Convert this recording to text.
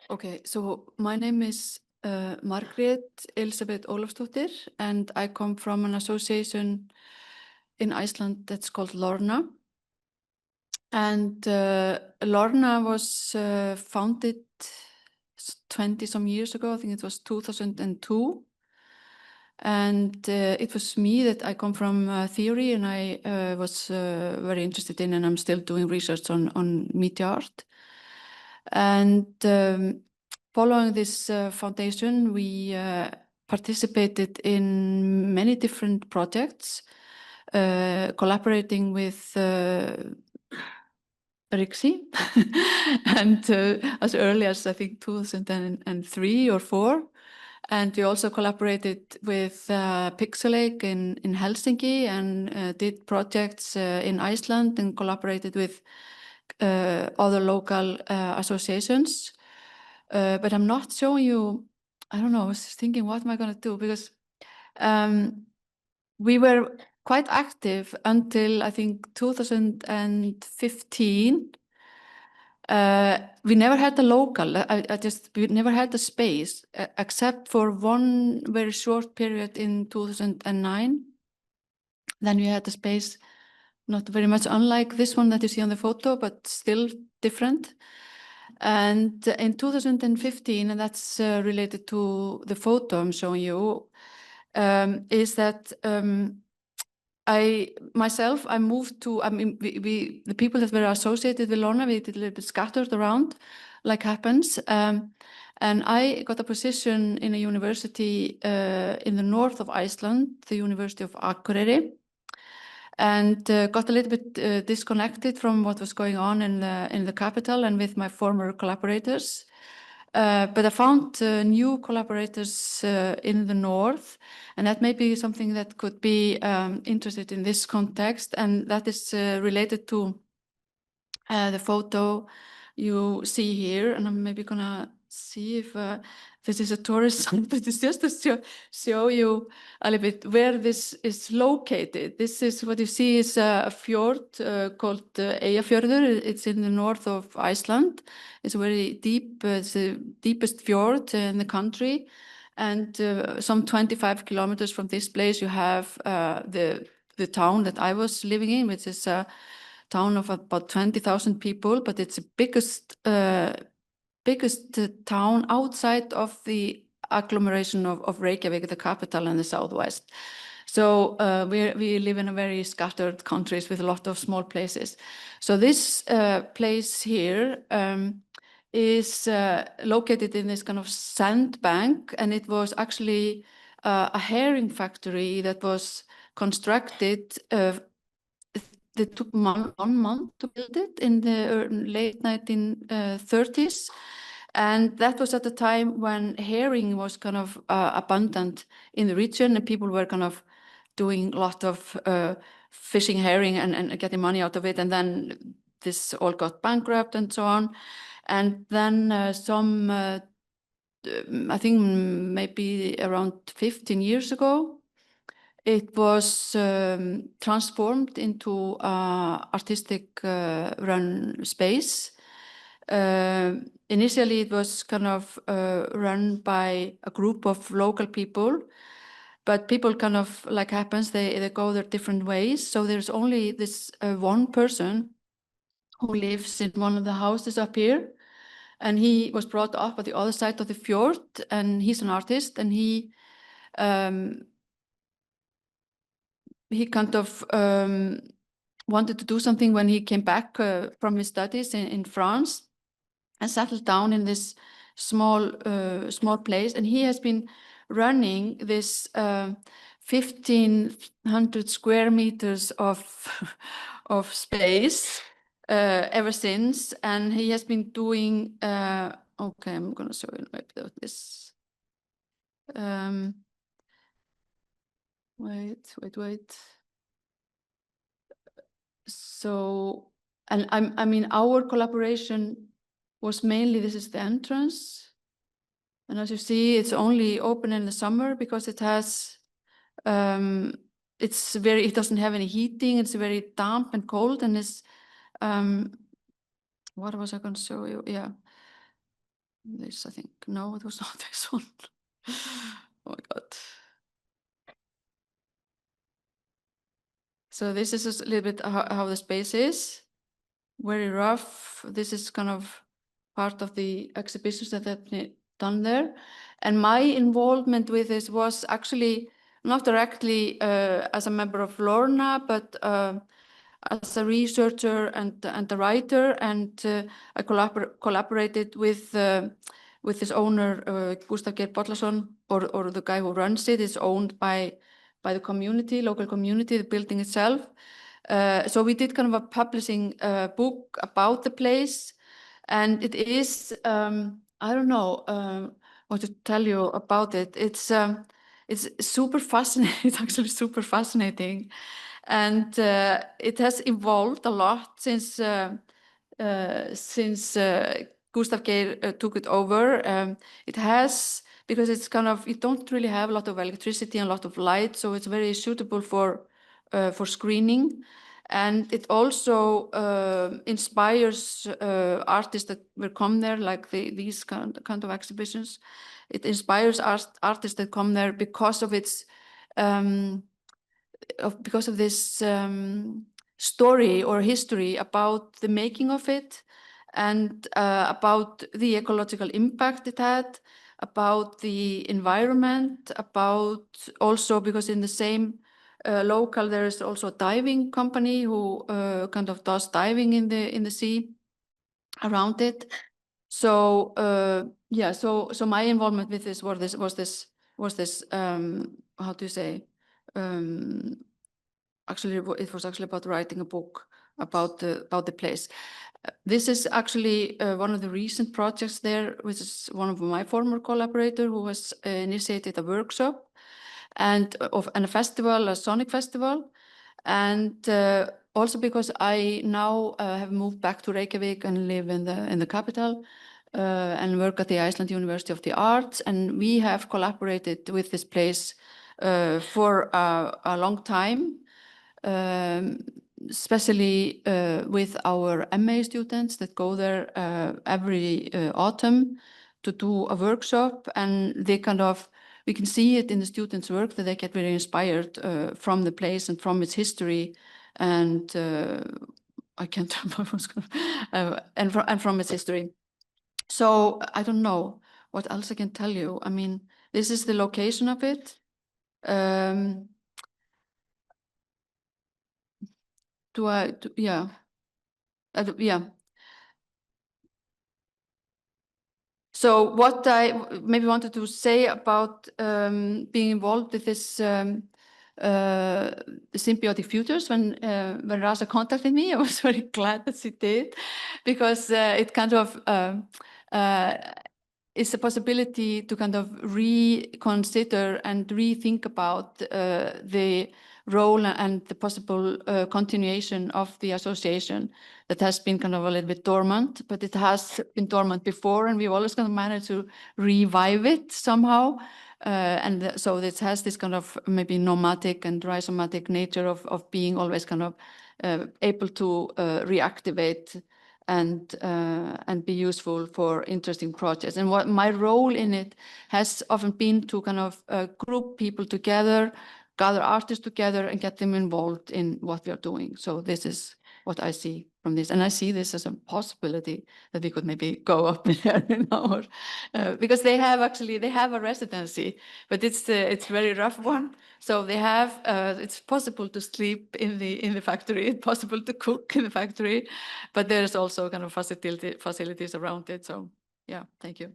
Okay, so my name is Margre Elisabeth Ólafsdóttir, and I come from an association in Iceland that's called Lorna. And Lorna was founded 20 some years ago. I think it was 2002. And it was me that I come from theory, and I was very interested in, and I'm still doing research on media art. And following this foundation, we participated in many different projects, collaborating with Rixi, and as early as I think 2003 or 4. And we also collaborated with Pixelake in Helsinki, and did projects in Iceland, and collaborated with other local associations. But I'm not showing you, I don't know, I was thinking, what am I going to do? Because we were quite active until I think 2015. We never had the local, we never had the space, except for one very short period in 2009. Then we had the space, not very much unlike this one that you see on the photo, but still different. And in 2015, and that's related to the photo I'm showing you, is that I moved to, the people that were associated with Lorna, we did a little bit scattered around, like happens. And I got a position in a university in the north of Iceland, the University of Akureyri, and got a little bit disconnected from what was going on in the capital and with my former collaborators. But I found new collaborators in the north, and that may be something that could be interested in this context, and that is related to the photo you see here. And I'm maybe gonna see if this is a tourist site, but it's just to show you a little bit where this is located. This is what you see is a fjord called Eyjafjörður. It's in the north of Iceland. It's very deep. It's the deepest fjord in the country. And some 25 kilometers from this place, you have the town that I was living in, which is a town of about 20,000 people, but it's the biggest town outside of the agglomeration of Reykjavik, the capital in the southwest. So we live in a very scattered countries with a lot of small places. So this place here is located in this kind of sandbank, and it was actually a herring factory that was constructed. It took 1 month to build it in the late 1930s. And that was at the time when herring was kind of abundant in the region, and people were kind of doing a lot of fishing herring and getting money out of it. And then this all got bankrupt and so on. And then I think maybe around 15 years ago, it was transformed into artistic run space. Initially, it was kind of run by a group of local people, but people kind of, like happens, they go their different ways. So there's only this one person who lives in one of the houses up here, and he was brought up at the other side of the fjord, and he's an artist, and he kind of wanted to do something when he came back from his studies in France, and settled down in this small place. And he has been running this 1,500 square meters of space ever since. And he has been doing, okay, I'm going to show you maybe this. Wait. So, and I mean, our collaboration was mainly, this is the entrance. And as you see, it's only open in the summer because it has, it doesn't have any heating. It's very damp and cold, and it's, what was I going to show you? Yeah. This, I think, no, it was not this one. Oh my God. So this is a little bit how the space is. Very rough. This is kind of part of the exhibitions that have been done there. And my involvement with this was actually not directly as a member of Lorna, but as a researcher and a writer, and I collaborated with this owner, Gustaf Geir Bollason, or the guy who runs it. It's owned by the community, local community, the building itself. So we did kind of a publishing book about the place, and it is I don't know what to tell you about it. It's super fascinating. It's actually super fascinating. And it has evolved a lot since Gustaf Geir took it over. It has, because it's kind of, you don't really have a lot of electricity and a lot of light, so it's very suitable for screening. And it also inspires artists that will come there, like these kind of exhibitions. It inspires artists that come there because of its because of this story or history about the making of it, and about the ecological impact it had, about the environment, about also because in the same local there is also a diving company who kind of does diving in the sea around it. So yeah, so my involvement with this was this how do you say, actually it was actually about writing a book about the place. This is actually one of the recent projects there, which is one of my former collaborator who has initiated a workshop and a festival, a sonic festival. And also because I now have moved back to Reykjavik and live in the capital and work at the Iceland University of the Arts, and we have collaborated with this place for a long time. Especially with our MA students that go there every autumn to do a workshop, and they kind of, we can see it in the students' work that they get very inspired from the place and from its history, and I can't remember what's going and from its history. So I don't know what else I can tell you. I mean, this is the location of it. Yeah. Yeah. So what I maybe wanted to say about being involved with this symbiotic futures, when Rasa contacted me, I was very glad that she did, because it kind of is a possibility to kind of reconsider and rethink about the role and the possible continuation of the association that has been kind of a little bit dormant, but it has been dormant before, and we've always kind of managed to revive it somehow. And so it has this kind of maybe nomadic and rhizomatic nature of being always kind of able to reactivate and be useful for interesting projects. And what my role in it has often been to kind of group people together, gather artists together, and get them involved in what we are doing. So this is what I see from this, and I see this as a possibility that we could maybe go up there in our because they have a residency, but it's a very rough one. So they have it's possible to sleep in the factory, it's possible to cook in the factory, but there's also kind of facilities around it. So yeah, thank you.